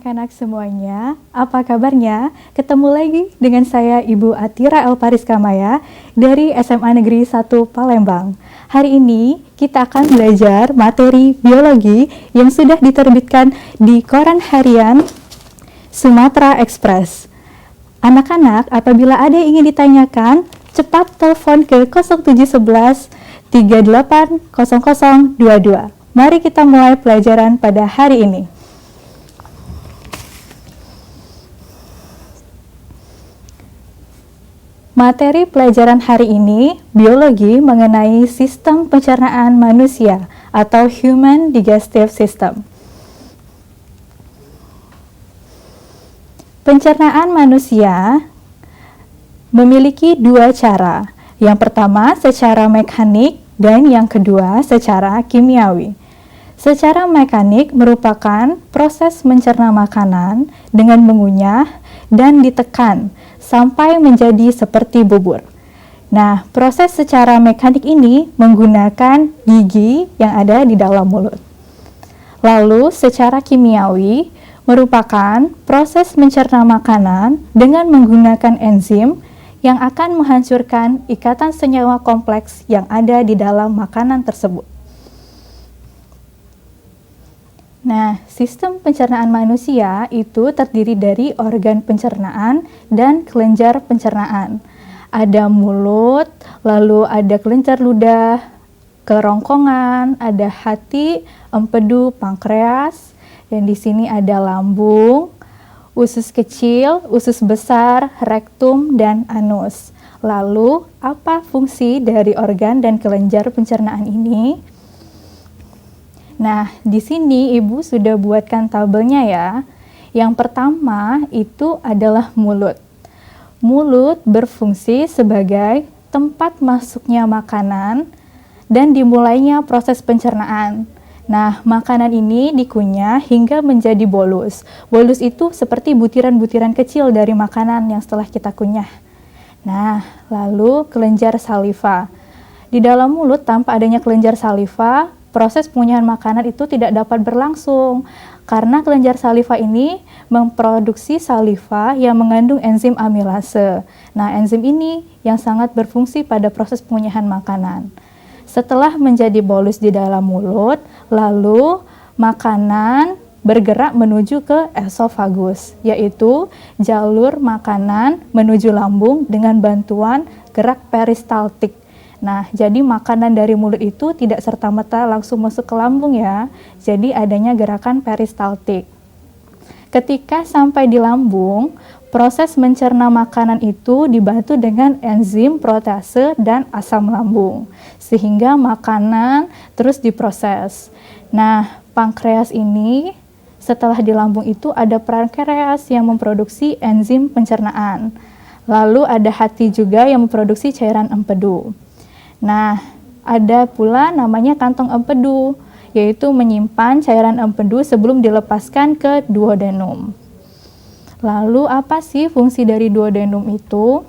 anak-anak semuanya, apa kabarnya? Ketemu lagi dengan saya Ibu Atira Elpariska Maya dari SMA Negeri 1 Palembang. Hari ini kita akan belajar materi biologi yang sudah diterbitkan di koran harian Sumatera Express. Anak-anak, apabila ada yang ingin ditanyakan, cepat telepon ke 0711 38 0022. Mari kita mulai pelajaran pada hari ini. Materi pelajaran hari ini, biologi mengenai sistem pencernaan manusia atau Human Digestive System. Pencernaan manusia memiliki dua cara. Yang pertama secara mekanik dan yang kedua secara kimiawi. Secara mekanik merupakan proses mencerna makanan dengan mengunyah dan ditekan sampai menjadi seperti bubur. Nah, proses secara mekanik ini menggunakan gigi yang ada di dalam mulut. Lalu, secara kimiawi merupakan proses mencerna makanan dengan menggunakan enzim yang akan menghancurkan ikatan senyawa kompleks yang ada di dalam makanan tersebut. Nah, sistem pencernaan manusia itu terdiri dari organ pencernaan dan kelenjar pencernaan. Ada mulut, lalu ada kelenjar ludah, kerongkongan, ada hati, empedu, pankreas, dan di sini ada lambung, usus kecil, usus besar, rektum, dan anus. Lalu, apa fungsi dari organ dan kelenjar pencernaan ini? Nah, di sini Ibu sudah buatkan tabelnya ya. Yang pertama itu adalah mulut. Mulut berfungsi sebagai tempat masuknya makanan dan dimulainya proses pencernaan. Nah, makanan ini dikunyah hingga menjadi bolus. Bolus itu seperti butiran-butiran kecil dari makanan yang setelah kita kunyah. Nah, lalu kelenjar saliva. Di dalam mulut tanpa adanya kelenjar saliva, proses pengunyahan makanan itu tidak dapat berlangsung karena kelenjar saliva ini memproduksi saliva yang mengandung enzim amilase. Nah, enzim ini yang sangat berfungsi pada proses pengunyahan makanan. Setelah menjadi bolus di dalam mulut, lalu makanan bergerak menuju ke esofagus, yaitu jalur makanan menuju lambung dengan bantuan gerak peristaltik. Nah, jadi makanan dari mulut itu tidak serta-merta langsung masuk ke lambung ya. Jadi adanya gerakan peristaltik. Ketika sampai di lambung, proses mencerna makanan itu dibantu dengan enzim protease dan asam lambung, sehingga makanan terus diproses. Nah, pankreas ini setelah di lambung itu ada pankreas yang memproduksi enzim pencernaan. Lalu ada hati juga yang memproduksi cairan empedu. Nah, ada pula namanya kantong empedu, yaitu menyimpan cairan empedu sebelum dilepaskan ke duodenum. Lalu apa sih fungsi dari duodenum itu?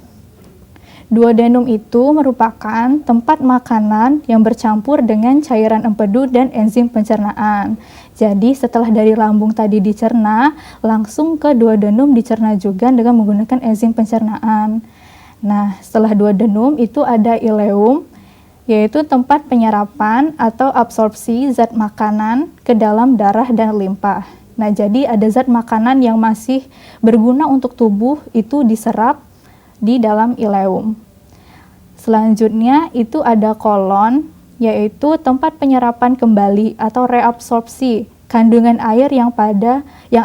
Duodenum itu merupakan tempat makanan yang bercampur dengan cairan empedu dan enzim pencernaan. Jadi setelah dari lambung tadi dicerna, langsung ke duodenum dicerna juga dengan menggunakan enzim pencernaan. Nah, setelah duodenum itu ada ileum, yaitu tempat penyerapan atau absorpsi zat makanan ke dalam darah dan limpa. Nah, jadi ada zat makanan yang masih berguna untuk tubuh itu diserap di dalam ileum. Selanjutnya itu ada kolon, yaitu tempat penyerapan kembali atau reabsorpsi kandungan air yang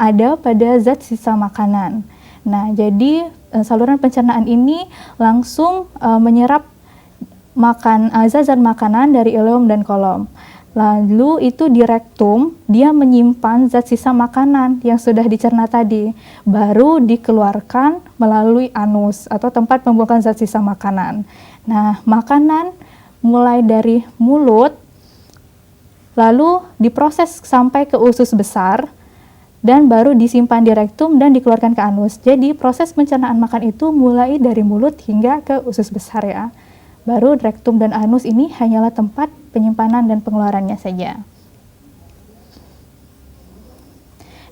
ada pada zat sisa makanan. Nah, jadi saluran pencernaan ini langsung menyerap zat makanan dari ileum dan kolon. Lalu itu di rektum, dia menyimpan zat sisa makanan yang sudah dicerna tadi, baru dikeluarkan melalui anus atau tempat pembuangan zat sisa makanan. Nah, makanan mulai dari mulut, lalu diproses sampai ke usus besar, dan baru disimpan di rektum dan dikeluarkan ke anus. Jadi proses pencernaan makan itu mulai dari mulut hingga ke usus besar ya. Baru rektum dan anus ini hanyalah tempat penyimpanan dan pengeluarannya saja.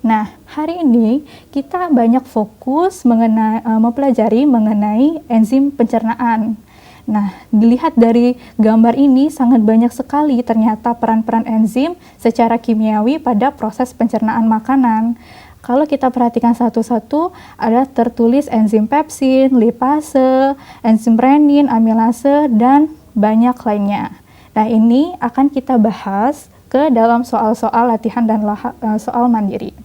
Nah, hari ini kita banyak fokus mempelajari mengenai enzim pencernaan. Nah, dilihat dari gambar ini sangat banyak sekali ternyata peran-peran enzim secara kimiawi pada proses pencernaan makanan. Kalau kita perhatikan satu-satu, ada tertulis enzim pepsin, lipase, enzim renin, amilase, dan banyak lainnya. Nah, ini akan kita bahas ke dalam soal-soal latihan dan soal mandiri.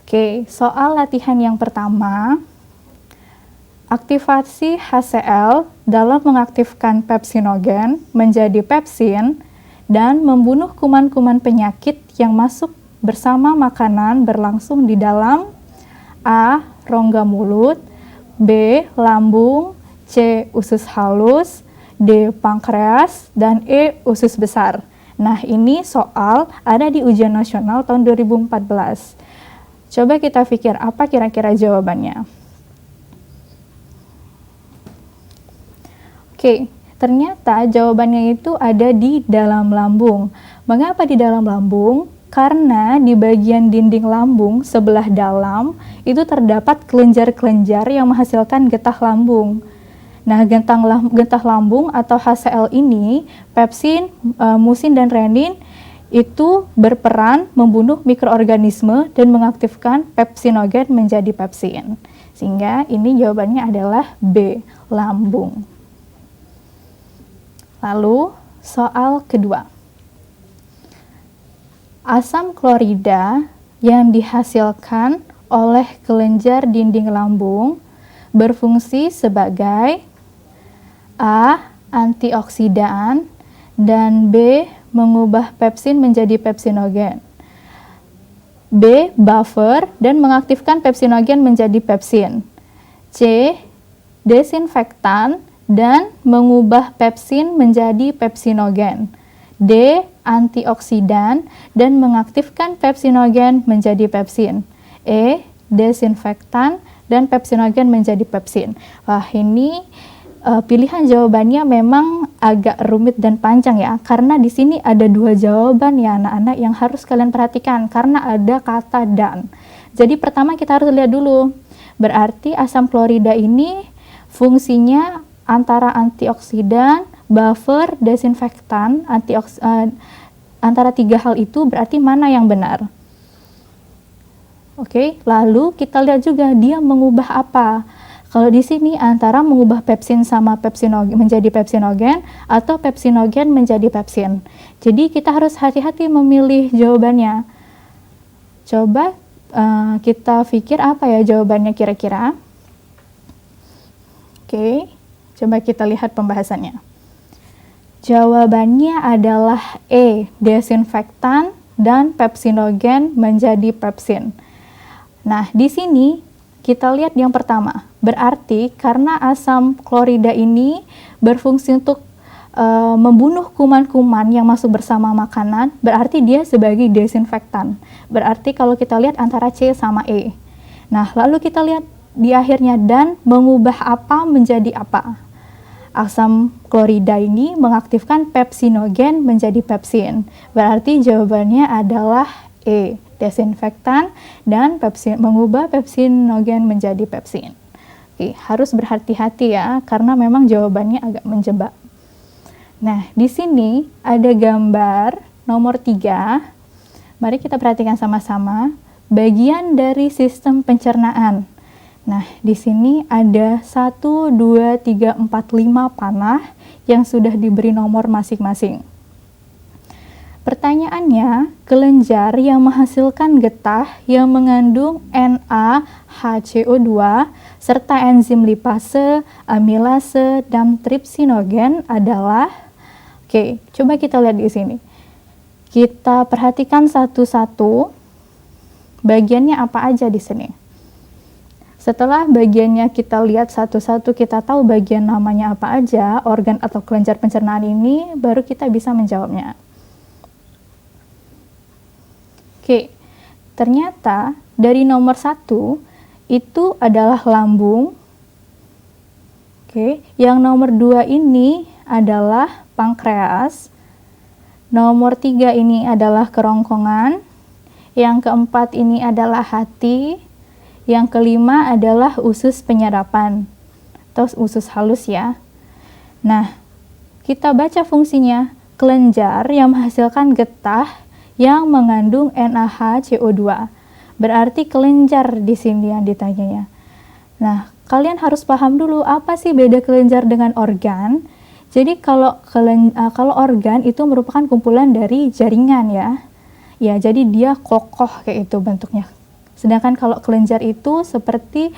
Oke, soal latihan yang pertama, aktivasi HCl dalam mengaktifkan pepsinogen menjadi pepsin dan membunuh kuman-kuman penyakit yang masuk bersama makanan berlangsung di dalam A. rongga mulut, B. lambung, C. usus halus, D. pankreas, dan E. usus besar. Nah, ini soal ada di ujian nasional tahun 2014. Coba kita pikir apa kira-kira jawabannya. Oke, ternyata jawabannya itu ada di dalam lambung. Mengapa di dalam lambung? Karena di bagian dinding lambung sebelah dalam itu terdapat kelenjar-kelenjar yang menghasilkan getah lambung. Nah, getah lambung atau HCl ini, pepsin, musin, dan renin itu berperan membunuh mikroorganisme dan mengaktifkan pepsinogen menjadi pepsin. Sehingga ini jawabannya adalah B, lambung. Lalu soal kedua. Asam klorida yang dihasilkan oleh kelenjar dinding lambung berfungsi sebagai A. antioksidan dan B. mengubah pepsin menjadi pepsinogen, B. buffer dan mengaktifkan pepsinogen menjadi pepsin, C. desinfektan dan mengubah pepsin menjadi pepsinogen, D. antioksidan dan mengaktifkan pepsinogen menjadi pepsin, E. desinfektan dan pepsinogen menjadi pepsin. Wah, ini pilihan jawabannya memang agak rumit dan panjang ya, karena di sini ada dua jawaban ya anak-anak yang harus kalian perhatikan karena ada kata dan. Jadi pertama kita harus lihat dulu, berarti asam klorida ini fungsinya antara antioksidan, buffer, desinfektan, antara tiga hal itu berarti mana yang benar? Oke, lalu kita lihat juga dia mengubah apa? Kalau di sini antara mengubah pepsin sama pepsinogen menjadi pepsinogen atau pepsinogen menjadi pepsin. Jadi kita harus hati-hati memilih jawabannya. Coba kita pikir apa ya jawabannya kira-kira. Oke, coba kita lihat pembahasannya. Jawabannya adalah E, desinfektan dan pepsinogen menjadi pepsin. Nah, di sini kita lihat yang pertama, berarti karena asam klorida ini berfungsi untuk membunuh kuman-kuman yang masuk bersama makanan, berarti dia sebagai desinfektan. Berarti kalau kita lihat antara C sama E. Nah, lalu kita lihat di akhirnya dan mengubah apa menjadi apa. Asam klorida ini mengaktifkan pepsinogen menjadi pepsin. Berarti jawabannya adalah E, desinfektan dan mengubah pepsinogen menjadi pepsin. Oke, harus berhati-hati ya karena memang jawabannya agak menjebak. Nah, di sini ada gambar nomor 3. Mari kita perhatikan sama-sama bagian dari sistem pencernaan. Nah, di sini ada 1, 2, 3, 4, 5 panah yang sudah diberi nomor masing-masing. Pertanyaannya, kelenjar yang menghasilkan getah yang mengandung NaHCO2 serta enzim lipase, amilase, dan trypsinogen adalah, oke, coba kita lihat di sini. Kita perhatikan satu-satu bagiannya apa aja di sini. Setelah bagiannya kita lihat satu-satu, kita tahu bagian namanya apa aja, organ atau kelenjar pencernaan ini, baru kita bisa menjawabnya. Oke, ternyata dari nomor 1 itu adalah lambung. Oke, yang nomor 2 ini adalah pankreas. Nomor 3 ini adalah kerongkongan. Yang keempat ini adalah hati. Yang kelima adalah usus penyerapan atau usus halus ya. Nah, kita baca fungsinya. Kelenjar yang menghasilkan getah yang mengandung NaHCO2. Berarti kelenjar di sini yang ditanyanya. Nah, kalian harus paham dulu apa sih beda kelenjar dengan organ. Jadi kalau organ itu merupakan kumpulan dari jaringan ya. Ya, jadi dia kokoh kayak itu bentuknya. Sedangkan kalau kelenjar itu seperti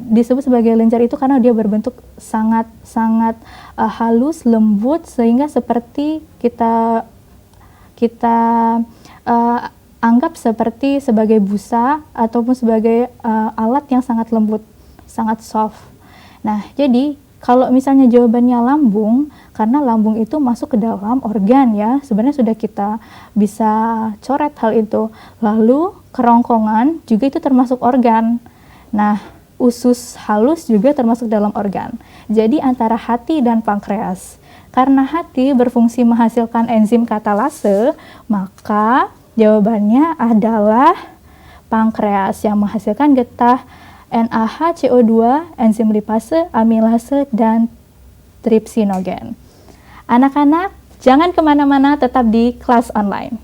disebut sebagai kelenjar itu karena dia berbentuk sangat halus, lembut, sehingga seperti kita anggap sebagai busa ataupun sebagai alat yang sangat lembut, sangat soft. Nah, jadi kalau misalnya jawabannya lambung, karena lambung itu masuk ke dalam organ ya, sebenarnya sudah kita bisa coret hal itu. Lalu kerongkongan juga itu termasuk organ. Nah, usus halus juga termasuk dalam organ. Jadi antara hati dan pankreas. Karena hati berfungsi menghasilkan enzim katalase, maka jawabannya adalah pankreas yang menghasilkan getah NaHCO2, enzim lipase, amilase, dan tripsinogen. Anak-anak, jangan kemana-mana, tetap di kelas online.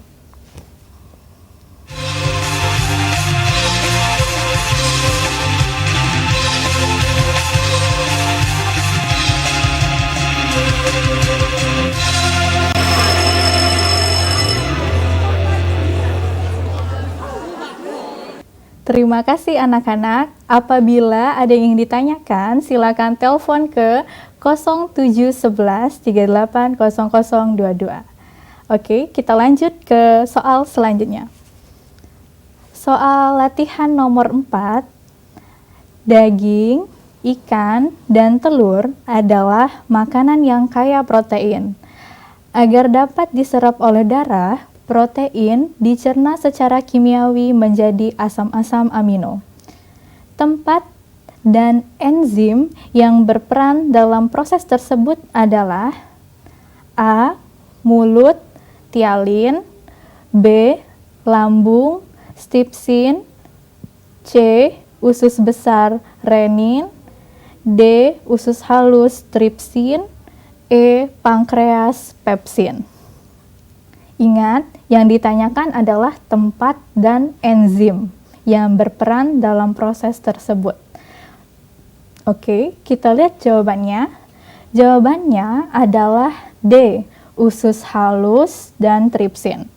Terima kasih anak-anak. Apabila ada yang ingin ditanyakan, silakan telepon ke 0711 380022. Oke, kita lanjut ke soal selanjutnya. Soal latihan nomor 4. Daging, ikan, dan telur adalah makanan yang kaya protein. Agar dapat diserap oleh darah, protein dicerna secara kimiawi menjadi asam-asam amino. Tempat dan enzim yang berperan dalam proses tersebut adalah A. Mulut, tialin. B. Lambung, stipsin. C. Usus besar, renin. D. Usus halus, tripsin. E. Pankreas, pepsin. Ingat, yang ditanyakan adalah tempat dan enzim yang berperan dalam proses tersebut. Oke, kita lihat jawabannya. Jawabannya adalah D, usus halus dan tripsin.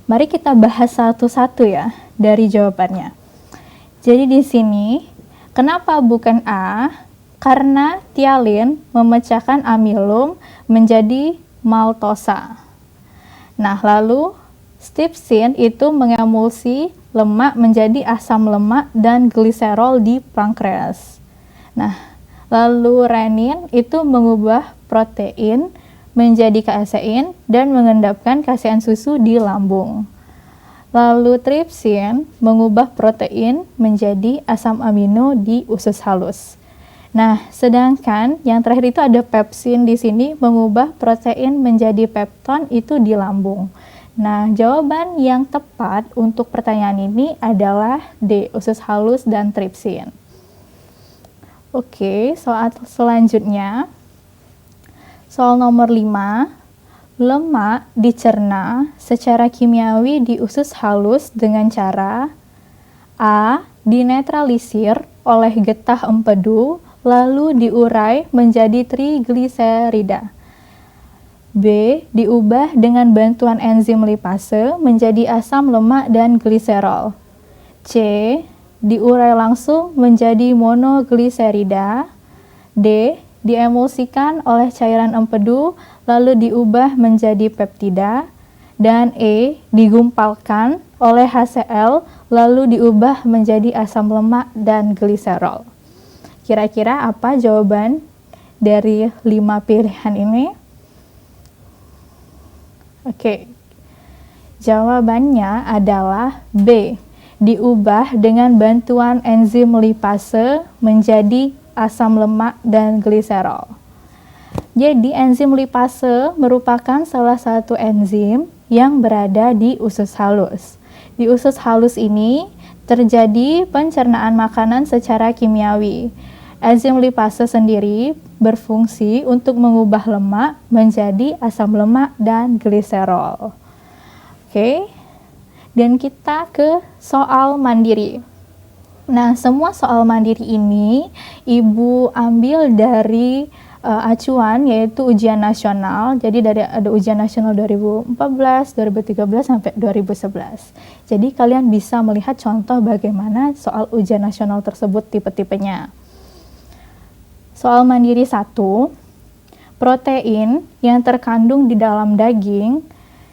Mari kita bahas satu-satu ya dari jawabannya. Jadi di sini, kenapa bukan A? Karena tialin memecahkan amilum menjadi maltosa. Nah, lalu stipsin itu mengemulsi lemak menjadi asam lemak dan gliserol di pankreas. Nah, lalu renin itu mengubah protein menjadi kasein dan mengendapkan kasein susu di lambung. Lalu tripsin mengubah protein menjadi asam amino di usus halus. Nah, sedangkan yang terakhir itu ada pepsin di sini mengubah protein menjadi pepton itu di lambung. Nah, jawaban yang tepat untuk pertanyaan ini adalah D, usus halus dan tripsin. Oke, soal selanjutnya. Soal nomor 5. Lemak dicerna secara kimiawi di usus halus dengan cara A. Dinetralisir oleh getah empedu lalu diurai menjadi trigliserida. B. Diubah dengan bantuan enzim lipase menjadi asam lemak dan gliserol. C. Diurai langsung menjadi monogliserida. D. Diemulsikan oleh cairan empedu lalu diubah menjadi peptida. Dan E. Digumpalkan oleh HCl lalu diubah menjadi asam lemak dan gliserol. Kira-kira apa jawaban dari 5 pilihan ini? Oke, jawabannya adalah B. Diubah dengan bantuan enzim lipase menjadi asam lemak dan gliserol. Jadi enzim lipase merupakan salah satu enzim yang berada di usus halus. Di usus halus ini terjadi pencernaan makanan secara kimiawi. Enzim lipase sendiri berfungsi untuk mengubah lemak menjadi asam lemak dan gliserol. Oke. Dan kita ke soal mandiri. Nah, semua soal mandiri ini Ibu ambil dari acuan, yaitu ujian nasional. Jadi ada ujian nasional 2014, 2013 sampai 2011. Jadi kalian bisa melihat contoh bagaimana soal ujian nasional tersebut tipe-tipenya. Soal mandiri 1, protein yang terkandung di dalam daging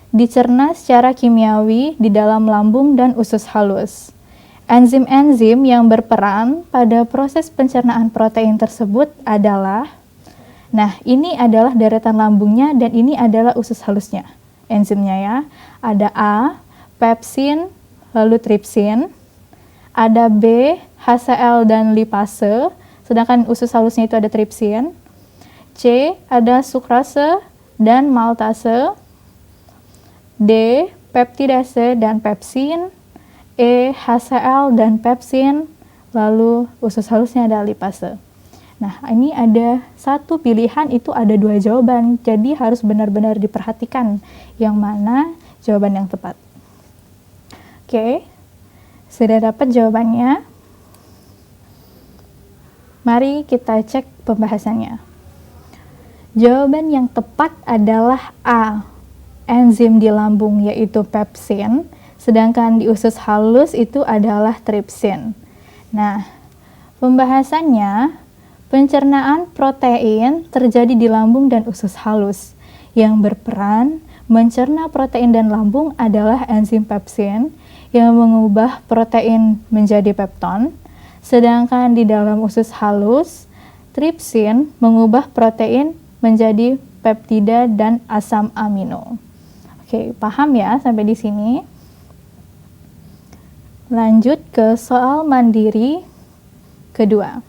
dicerna secara kimiawi di dalam lambung dan usus halus. Enzim-enzim yang berperan pada proses pencernaan protein tersebut adalah, nah ini adalah deretan lambungnya dan ini adalah usus halusnya. Enzimnya ya, ada A, pepsin, lalu tripsin, ada B, HCl dan lipase, sedangkan usus halusnya itu ada tripsin. C, ada sukrase dan maltase. D, peptidase dan pepsin. E, HCl dan pepsin, lalu usus halusnya ada lipase. Nah, ini ada satu pilihan, itu ada 2 jawaban, jadi harus benar-benar diperhatikan yang mana jawaban yang tepat. Oke, sudah dapat jawabannya? Mari kita cek pembahasannya. Jawaban yang tepat adalah A, enzim di lambung yaitu pepsin, sedangkan di usus halus itu adalah tripsin. Nah, pembahasannya, pencernaan protein terjadi di lambung dan usus halus. Yang berperan mencerna protein dan lambung adalah enzim pepsin yang mengubah protein menjadi pepton, sedangkan di dalam usus halus, tripsin mengubah protein menjadi peptida dan asam amino. Oke, paham ya sampai di sini? Lanjut ke soal mandiri kedua.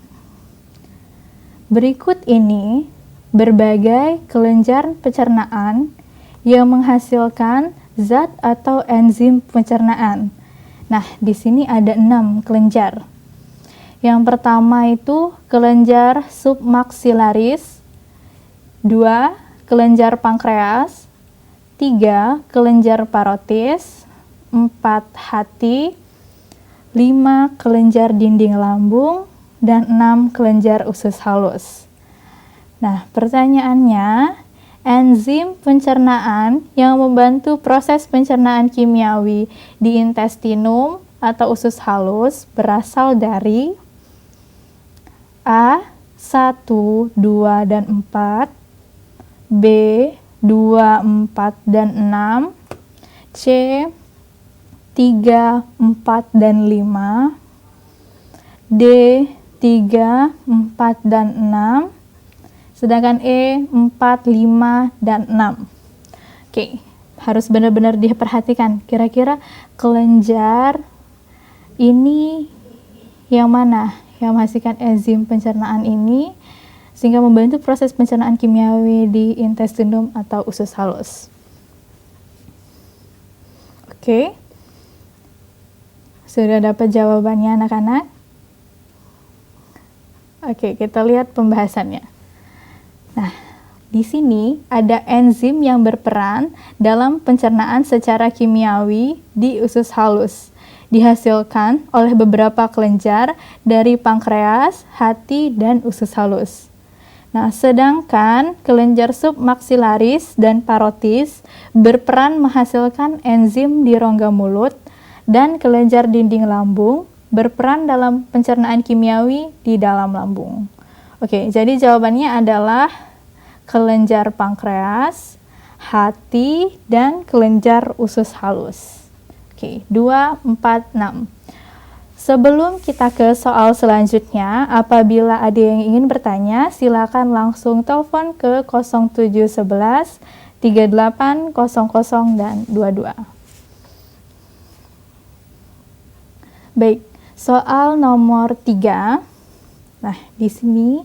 Berikut ini berbagai kelenjar pencernaan yang menghasilkan zat atau enzim pencernaan. Nah, di sini ada 6 kelenjar. Yang pertama itu kelenjar submaxillaris, 2 kelenjar pankreas, 3 kelenjar parotis, 4 hati, 5 kelenjar dinding lambung, dan 6 kelenjar usus halus. Nah, pertanyaannya, enzim pencernaan yang membantu proses pencernaan kimiawi di intestinum atau usus halus berasal dari A, 1, 2, dan 4, B, 2, 4, dan 6, C, 3, 4, dan 5, D, 3, 4, dan 6, sedangkan E, 4, 5, dan 6. Oke, harus benar-benar diperhatikan. Kira-kira kelenjar ini yang mana yang menghasilkan enzim pencernaan ini sehingga membantu proses pencernaan kimiawi di intestinum atau usus halus. Oke. Sudah dapat jawabannya anak-anak? Oke, kita lihat pembahasannya. Nah, di sini ada enzim yang berperan dalam pencernaan secara kimiawi di usus halus. Dihasilkan oleh beberapa kelenjar dari pankreas, hati, dan usus halus. Nah, sedangkan kelenjar submaxillaris dan parotis berperan menghasilkan enzim di rongga mulut, dan kelenjar dinding lambung berperan dalam pencernaan kimiawi di dalam lambung. Oke, jadi jawabannya adalah kelenjar pankreas, hati, dan kelenjar usus halus. Oke, 2, 4, 6. Sebelum kita ke soal selanjutnya, apabila ada yang ingin bertanya, silakan langsung telepon ke 0711 3800 dan 22. Baik, soal nomor 3. Nah, di sini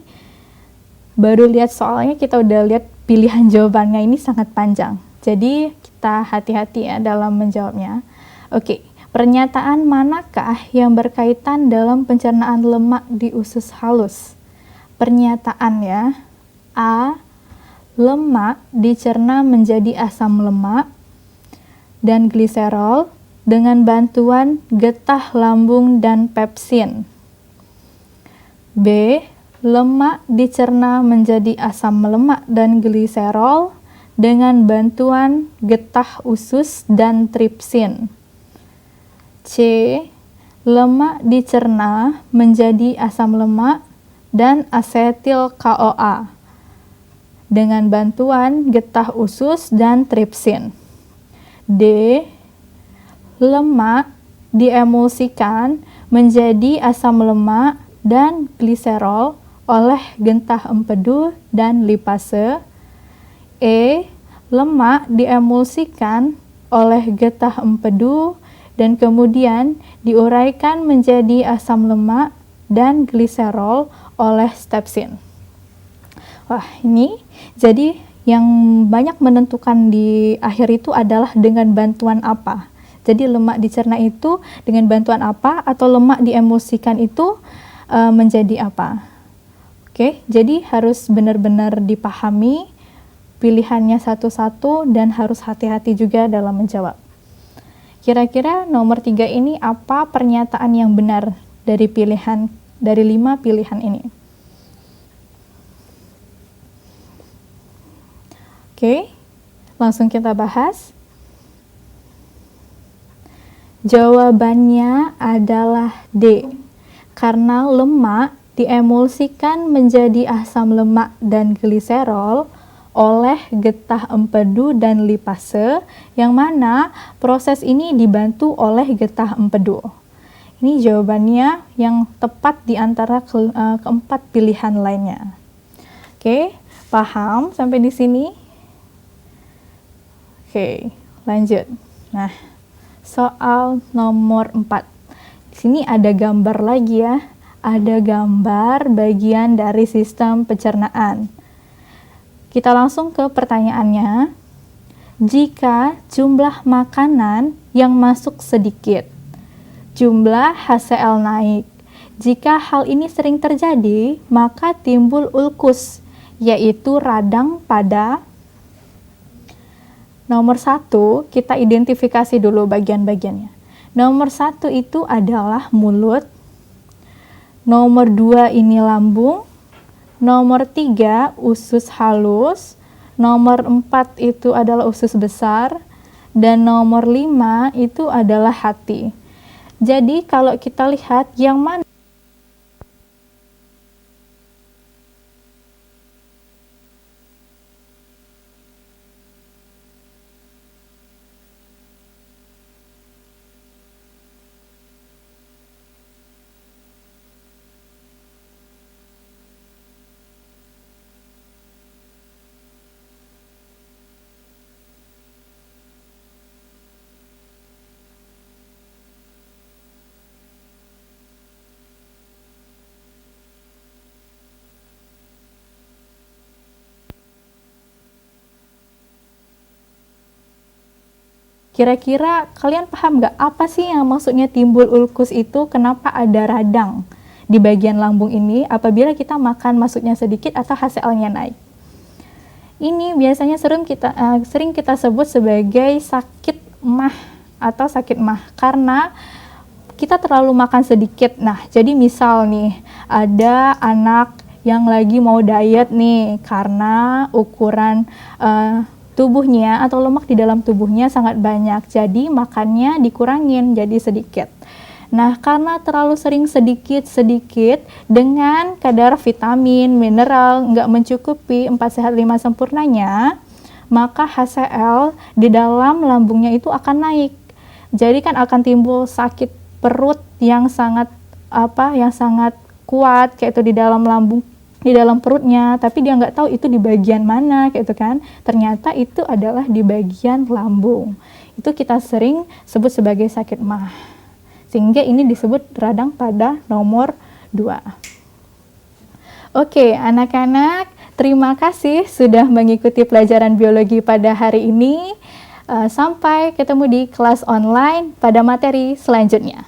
baru lihat soalnya kita udah lihat pilihan jawabannya ini sangat panjang. Jadi kita hati-hati ya dalam menjawabnya. Oke, pernyataan manakah yang berkaitan dalam pencernaan lemak di usus halus? Pernyataan ya. A. Lemak dicerna menjadi asam lemak dan gliserol dengan bantuan getah lambung dan pepsin. B. Lemak dicerna menjadi asam lemak dan gliserol dengan bantuan getah usus dan tripsin. C. Lemak dicerna menjadi asam lemak dan asetil CoA dengan bantuan getah usus dan tripsin. D. Lemak diemulsikan menjadi asam lemak dan gliserol oleh getah empedu dan lipase. E. Lemak diemulsikan oleh getah empedu dan kemudian diuraikan menjadi asam lemak dan gliserol oleh stepsin. Wah, ini jadi yang banyak menentukan di akhir itu adalah dengan bantuan apa. Jadi lemak dicerna itu dengan bantuan apa atau lemak diemulsikan itu menjadi apa. Oke, jadi harus benar-benar dipahami pilihannya satu-satu dan harus hati-hati juga dalam menjawab. Kira-kira nomor 3 ini apa pernyataan yang benar dari 5 pilihan ini? Oke, langsung kita bahas. Jawabannya adalah D. Karena lemak diemulsikan menjadi asam lemak dan gliserol oleh getah empedu dan lipase, yang mana proses ini dibantu oleh getah empedu. Ini jawabannya yang tepat di antara keempat pilihan lainnya. Oke, paham sampai di sini? Oke, lanjut. Nah, soal nomor 4. Di sini ada gambar lagi ya. Ada gambar bagian dari sistem pencernaan. Kita langsung ke pertanyaannya. Jika jumlah makanan yang masuk sedikit, jumlah HCl naik. Jika hal ini sering terjadi, maka timbul ulkus, yaitu radang pada. Nomor 1, kita identifikasi dulu bagian-bagiannya. Nomor 1 itu adalah mulut. Nomor 2 ini lambung. Nomor 3 usus halus. Nomor 4 itu adalah usus besar. Dan nomor 5 itu adalah hati. Jadi kalau kita lihat yang mana kira-kira kalian paham nggak apa sih yang maksudnya timbul ulkus itu? Kenapa ada radang di bagian lambung ini apabila kita makan masuknya sedikit atau HCl-nya naik? Ini biasanya sering kita sebut sebagai sakit mah atau sakit mah karena kita terlalu makan sedikit. Nah, jadi misal nih ada anak yang lagi mau diet nih karena ukuran tubuhnya atau lemak di dalam tubuhnya sangat banyak, jadi makannya dikurangin jadi sedikit. Nah, karena terlalu sering sedikit-sedikit dengan kadar vitamin, mineral nggak mencukupi 4 sehat 5 sempurnanya, maka HCl di dalam lambungnya itu akan naik. Jadi kan akan timbul sakit perut yang sangat kuat kayak itu di dalam lambung, di dalam perutnya, tapi dia nggak tahu itu di bagian mana kayak itu kan. Ternyata itu adalah di bagian lambung. Itu kita sering sebut sebagai sakit mah. Sehingga ini disebut radang pada nomor 2. Oke, anak-anak, Terima kasih sudah mengikuti pelajaran biologi pada hari ini. Sampai ketemu di kelas online pada materi selanjutnya.